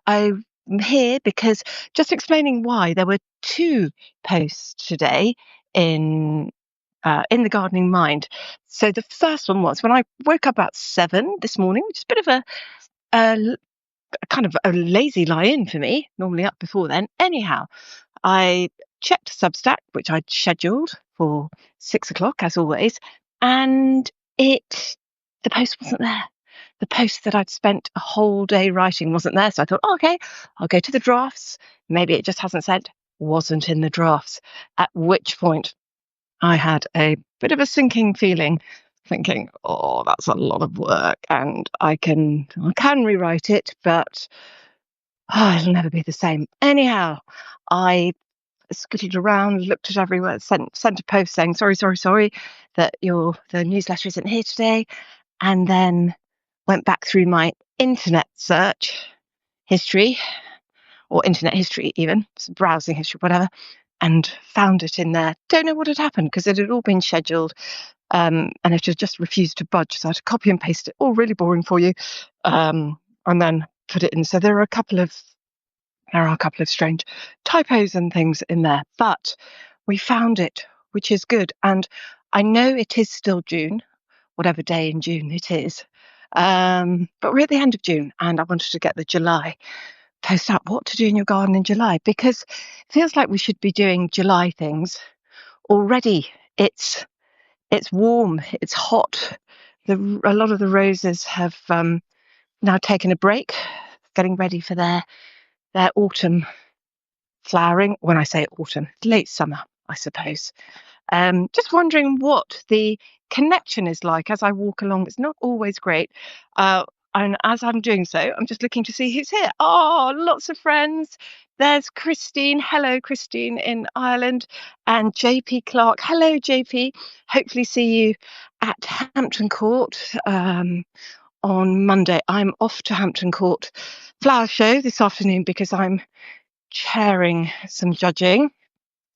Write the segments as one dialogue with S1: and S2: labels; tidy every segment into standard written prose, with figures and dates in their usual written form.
S1: and I'm here because just explaining why there were two posts today in the Gardening Mind. So the first one was when I woke up about 7 this morning, which is a bit of a kind of a lazy lie-in for me. Normally up before then. Anyhow, I checked Substack, which I'd scheduled for 6 o'clock as always, and the post wasn't there. The post that I'd spent a whole day writing wasn't there. So I thought, okay, I'll go to the drafts. Maybe it just hasn't sent. Wasn't in the drafts. At which point I had a bit of a sinking feeling, thinking, oh, that's a lot of work, and I can rewrite it, but it'll never be the same. Anyhow, I scuttled around, looked at everywhere, sent a post saying sorry that the newsletter isn't here today, and then went back through my internet search history, or internet history even, browsing history, whatever, and found it in there. Don't know what had happened because it had all been scheduled, and it had just refused to budge. So I had to copy and paste it, all really boring for you, and then put it in. So there are a couple of strange typos and things in there, but we found it, which is good. And I know it is still June, whatever day in June it is, but we're at the end of June, and I wanted to get the July post out, what to do in your garden in July, because it feels like we should be doing July things already. It's warm, it's hot. A lot of the roses have now taken a break, getting ready for their autumn flowering. When I say autumn, late summer, I suppose. Just wondering what the connection is like as I walk along. It's not always great. And as I'm doing so, I'm just looking to see who's here. Oh, lots of friends. There's Christine. Hello, Christine in Ireland. And JP Clark. Hello, JP. Hopefully see you at Hampton Court on Monday. I'm off to Hampton Court Flower Show this afternoon because I'm chairing some judging.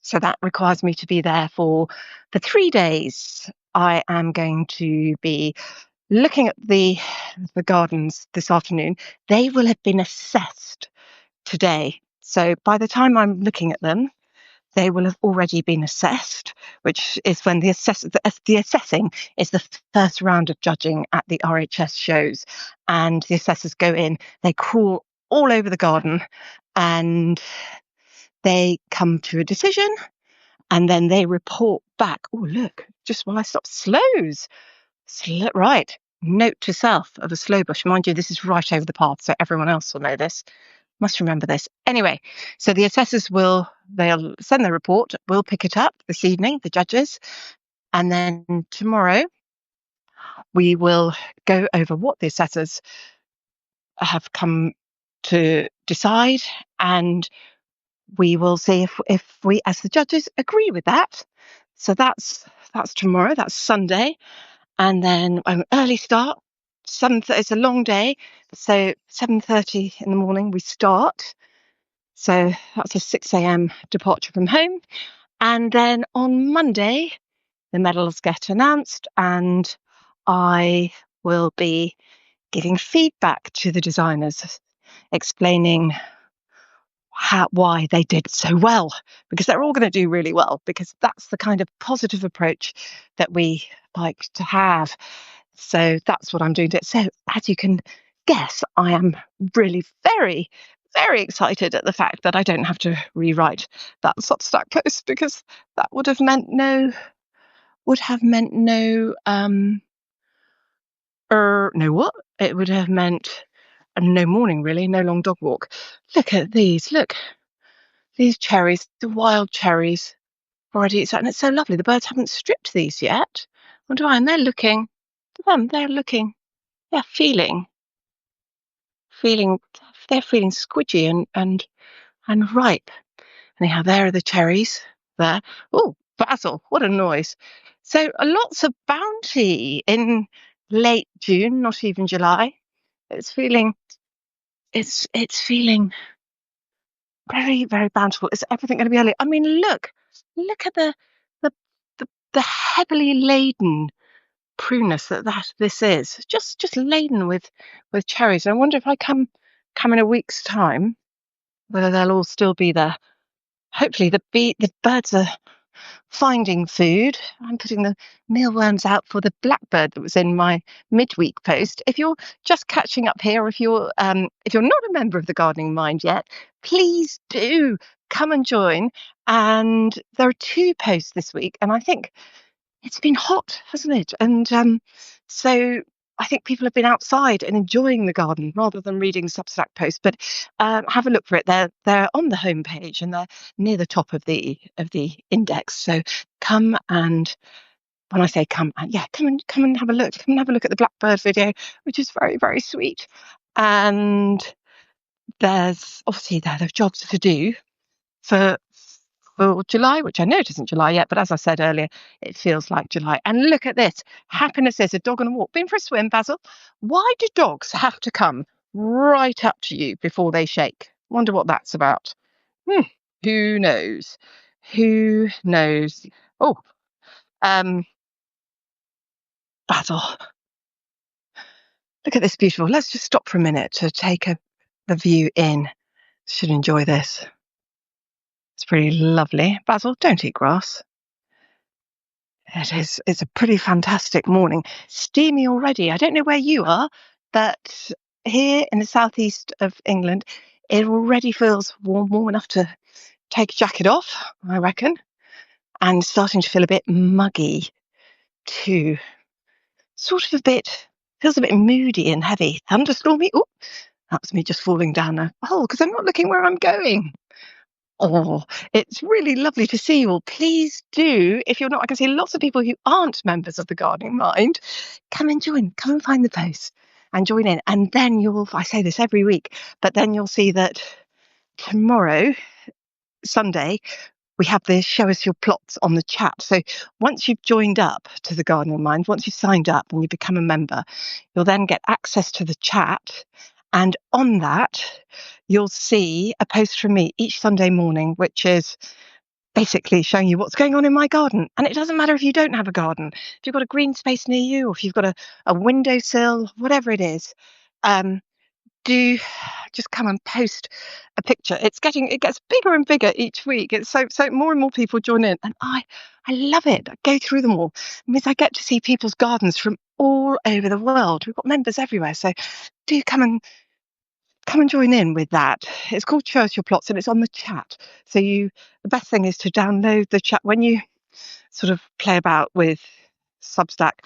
S1: So that requires me to be there for 3 days. I am going to be looking at the gardens this afternoon. They will have been assessed today. So by the time I'm looking at them, they will have already been assessed, which is when the assessing is the first round of judging at the RHS shows. And the assessors go in, they crawl all over the garden, and they come to a decision, and then they report back. Oh, look, just while I stop, sloes. Right. Note to self of a sloe bush. Mind you, this is right over the path, so everyone else will know this. Must remember this. Anyway, so the assessors they'll send their report. We'll pick it up this evening, the judges. And then tomorrow we will go over what the assessors have come to decide, and we will see if we, as the judges, agree with that. So that's tomorrow. That's Sunday, and then an early start. It's a long day, so 7:30 in the morning we start. So that's a 6 a.m. departure from home, and then on Monday the medals get announced, and I will be giving feedback to the designers, explaining why they did so well, because they're all going to do really well, because that's the kind of positive approach that we like to have. So that's what I'm doing. So as you can guess, I am really very, very excited at the fact that I don't have to rewrite that Substack post, because that would have meant no what? It would have meant no morning, really, no long dog walk. Look at these. Look. These cherries, the wild cherries, already exciting. It's so lovely. The birds haven't stripped these yet. Wonder why? And they're looking, feeling, they're feeling squidgy and ripe. Anyhow, there are the cherries there. Oh, basil, what a noise. So lots of bounty in late June, not even July. It's feeling very, very bountiful. Is everything going to be early? I mean, look at the heavily laden pruneness that this is. Just laden with cherries. And I wonder if I come come in a week's time, whether they'll all still be there. Hopefully the birds are finding food. I'm putting the mealworms out for the blackbird that was in my midweek post. If you're just catching up here, or if you're not a member of the Gardening Mind yet, please do come and join. And there are 2 posts this week, and I think it's been hot, hasn't it? And so I think people have been outside and enjoying the garden rather than reading Substack posts. But have a look for it. They're on the homepage and they're near the top of the index. So come and when I say come and come and have a look. Come and have a look at the blackbird video, which is very, very sweet. And there's obviously there are jobs to do for July, which I know it isn't July yet, but as I said earlier, it feels like July. And look at this. Happiness is a dog on a walk. Been for a swim, Basil? Why do dogs have to come right up to you before they shake? Wonder what that's about. Who knows? Who knows? Oh, Basil, look at this beautiful. Let's just stop for a minute to take the view in. Should enjoy this. It's pretty lovely. Basil, don't eat grass. It is. It's a pretty fantastic morning. Steamy already. I don't know where you are, but here in the southeast of England, it already feels warm enough to take a jacket off, I reckon, and starting to feel a bit muggy too. Feels a bit moody and heavy. Thunderstormy. Oh, that was me just falling down a hole because I'm not looking where I'm going. Oh, it's really lovely to see you all. Please do, if you're not, I can see lots of people who aren't members of the Gardening Mind. Come and join, come and find the post and join in. And then I say this every week, but then you'll see that tomorrow, Sunday, we have the show us your plots on the chat. So once you've joined up to the Gardening Mind, once you've signed up and you become a member, you'll then get access to the chat. And on that, you'll see a post from me each Sunday morning, which is basically showing you what's going on in my garden. And it doesn't matter if you don't have a garden, if you've got a green space near you, or if you've got a windowsill, whatever it is, do just come and post a picture. It gets bigger and bigger each week. It's so more and more people join in, and I love it. I go through them all. It means I get to see people's gardens from all over the world. We've got members everywhere, so do come and join in with that. It's called Show Us Your Plots, and it's on the chat. So the best thing is to download the chat. When you sort of play about with Substack,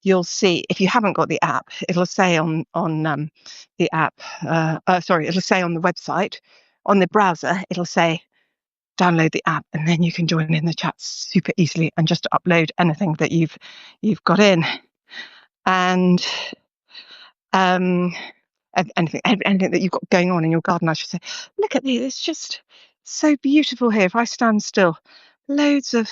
S1: you'll see, if you haven't got the app, it'll say on the app, it'll say on the website, on the browser, it'll say download the app, and then you can join in the chat super easily and just upload anything that you've got in. And anything that you've got going on in your garden, I should say. Look at these, it's just so beautiful here. If I stand still, loads of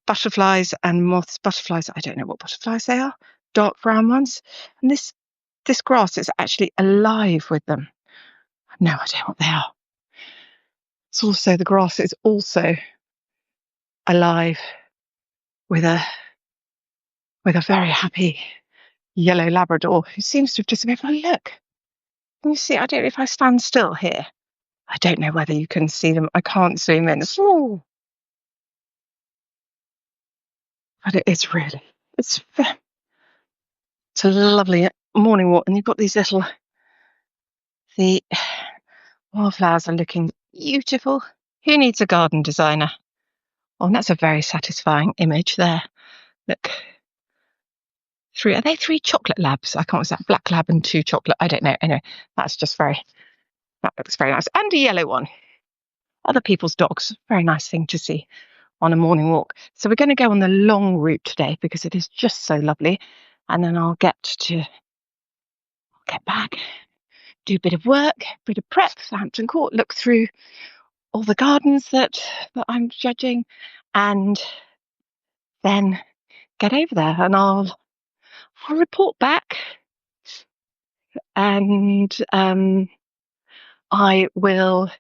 S1: butterflies and moths. Butterflies, I don't know what butterflies they are, dark brown ones. And this grass is actually alive with them. I have no idea what they are. The grass is also alive with a very happy yellow Labrador who seems to have disappeared. Oh, look. Can you see? I don't know if I stand still here. I don't know whether you can see them. I can't zoom in. It's small. But it's a lovely morning walk. And you've got these the wildflowers are looking beautiful. Who needs a garden designer? Oh, and that's a very satisfying image there. Look. Are they 3 chocolate labs? I can't, was that black lab and 2 chocolate? I don't know. Anyway, that looks very nice. And a yellow one. Other people's dogs. Very nice thing to see on a morning walk. So we're going to go on the long route today because it is just so lovely. And then I'll get back, do a bit of work, a bit of prep for Hampton Court, look through all the gardens that I'm judging, and then get over there and I'll report back and I won't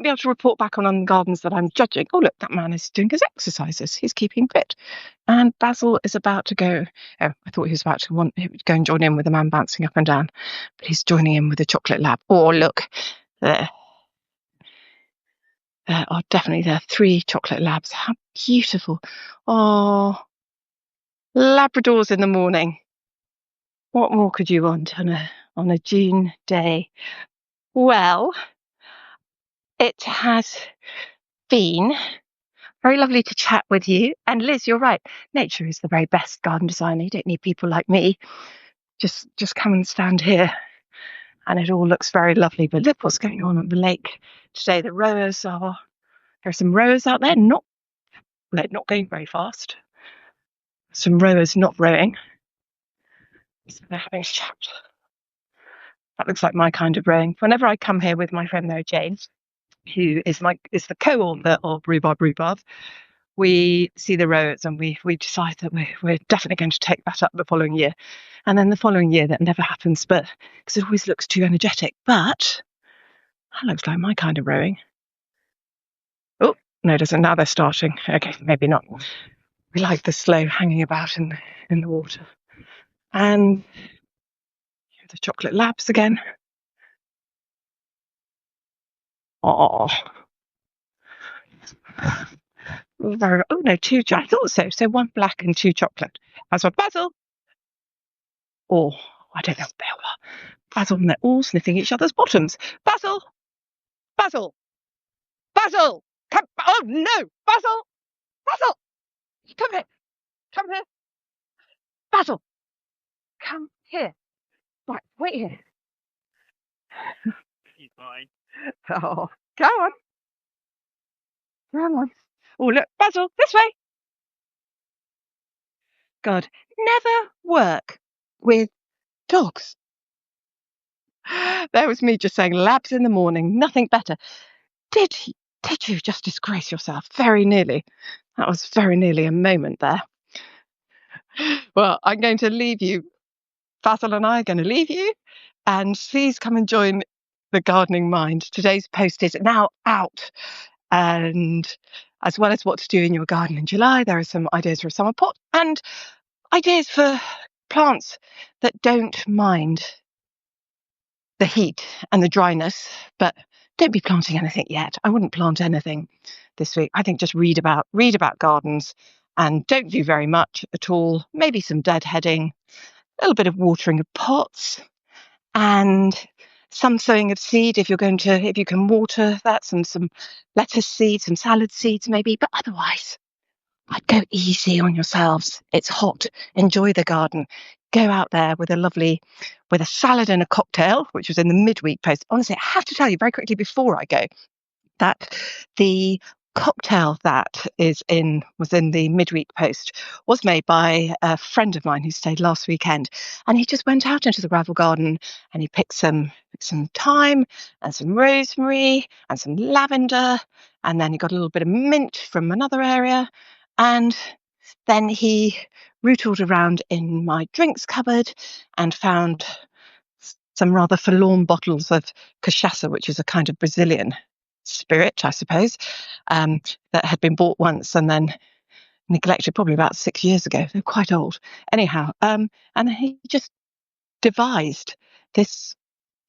S1: be able to report back on gardens that I'm judging. Oh, look, that man is doing his exercises. He's keeping fit. And Basil is about to go. Oh, I thought he was about to go and join in with the man bouncing up and down, but he's joining in with the chocolate lab. Oh, look, there are definitely 3 chocolate labs. How beautiful. Oh, Labradors in the morning. What more could you want on a June day? Well, it has been very lovely to chat with you. And Liz, you're right. Nature is the very best garden designer. You don't need people like me. Just come and stand here, and it all looks very lovely. But look what's going on at the lake today. There are some rowers out there, not going very fast. Some rowers not rowing. So they're having a chat. That looks like my kind of rowing. Whenever I come here with my friend Mary Jane, who is the co-author of Rhubarb, we see the rowers and we decide that we're definitely going to take that up the following year. And then the following year that never happens, but because it always looks too energetic. But that looks like my kind of rowing. Oh, no, it doesn't. Now they're starting. Okay, maybe not. We like the slow hanging about in the water. And the chocolate labs again. Oh, oh no, 2. I thought so. So 1 black and 2 chocolate. That's what Basil. Oh, I don't know what they are. Basil, and they're all sniffing each other's bottoms. Basil, Basil, Basil. Come! Oh no, Basil, Basil. Come here, come here. Basil, come here. Right, wait here. He's fine. Oh, come on. Come on. Oh, look, Basil, this way. God, never work with dogs. There was me just saying labs in the morning, nothing better. Did you just disgrace yourself? Very nearly. That was very nearly a moment there. Well, I'm going to leave you. Basil and I are going to leave you. And please come and join the Gardening Mind. Today's post is now out. And as well as what to do in your garden in July, there are some ideas for a summer pot and ideas for plants that don't mind the heat and the dryness, but don't be planting anything yet. I wouldn't plant anything this week. I think just read about gardens and don't do very much at all. Maybe some deadheading, a little bit of watering of pots, and some sowing of seed if you can water that, some lettuce seeds, some salad seeds maybe, but otherwise I'd go easy on yourselves. It's hot. Enjoy the garden. Go out there with a salad and a cocktail, which was in the midweek post. Honestly, I have to tell you very quickly before I go that the cocktail that was in the midweek post was made by a friend of mine who stayed last weekend, and he just went out into the gravel garden and he picked some thyme and some rosemary and some lavender, and then he got a little bit of mint from another area, and then he rootled around in my drinks cupboard and found some rather forlorn bottles of cachaça, which is a kind of Brazilian spirit, I suppose, that had been bought once and then neglected probably about 6 years ago. They're quite old. Anyhow, and he just devised this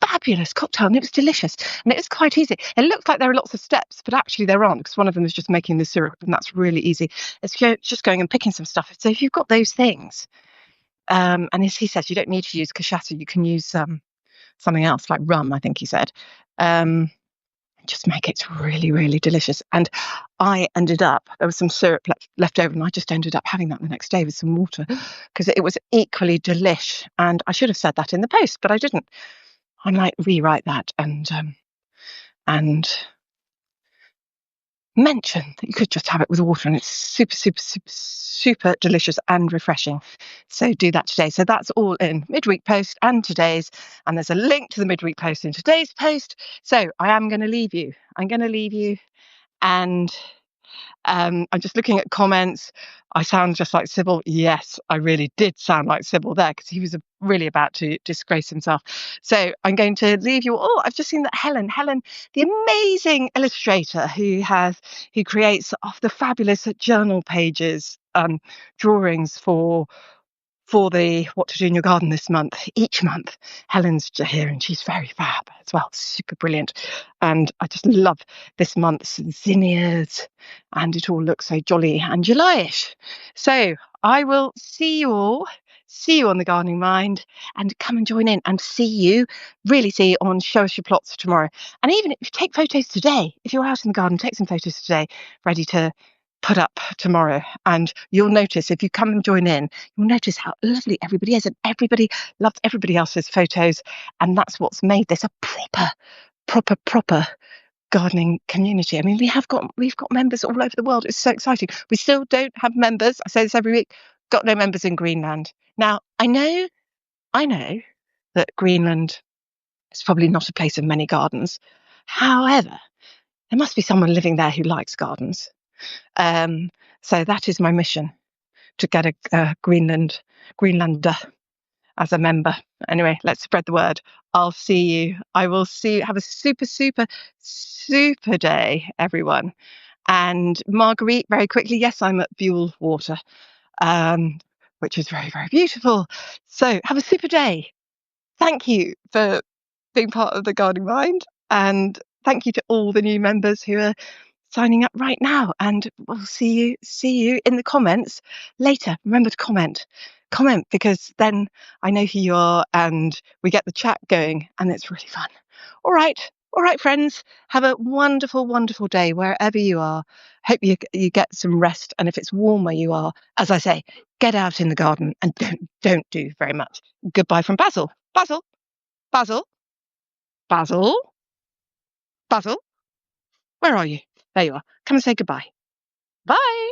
S1: fabulous cocktail, and it was delicious, and it was quite easy. It looks like there are lots of steps, but actually there aren't, because one of them is just making the syrup, and that's really easy. It's just going and picking some stuff. So if you've got those things, and as he says, you don't need to use cachaça, you can use something else like rum, I think he said. Just make it really, really delicious. And I ended up, there was some syrup left over, and I just ended up having that the next day with some water, because it was equally delish. And I should have said that in the post, but I didn't. I might rewrite that and mention that you could just have it with water, and it's super, super, super, super delicious and refreshing. So do that today. So that's all in midweek post and today's, and there's a link to the midweek post in today's post. So I am going to leave you. I'm going to leave you, and I'm just looking at comments. I sound just like Sybil. Yes, I really did sound like Sybil there because he was really about to disgrace himself. So I'm going to leave you. Oh, I've just seen that Helen, the amazing illustrator who creates the fabulous journal pages, drawings for the What to Do in Your Garden this month, each month. Helen's here and she's very fab as well, super brilliant. And I just love this month's zinnias and it all looks so jolly and July-ish. So I will see you on the Gardening Mind and come and join in and really see you on Show Us Your Plots tomorrow. And even if you take photos today, if you're out in the garden, take some photos today, ready to put up tomorrow, and you'll notice if you come and join in, you'll notice how lovely everybody is, and everybody loves everybody else's photos, and that's what's made this a proper gardening community. I mean, we've got members all over the world. It's so exciting. We still don't have members. I say this every week. Got no members in Greenland. Now, I know that Greenland is probably not a place of many gardens. However, there must be someone living there who likes gardens. So that is my mission, to get a Greenlander as a member. Anyway, let's spread the word. I'll see you. I will see you. Have a super day, everyone. And Marguerite, very quickly, yes, I'm at Buell Water, which is very, very beautiful. So have a super day. Thank you for being part of the Gardening Mind, and thank you to all the new members who are signing up right now, and we'll see you in the comments later. Remember to comment because then I know who you are and we get the chat going and it's really fun. All right, friends, have a wonderful day wherever you are. Hope you get some rest, and if it's warm where you are, as I say, get out in the garden and don't do very much. Goodbye from Basil. Basil, where are you? There you are. Come and say goodbye. Bye.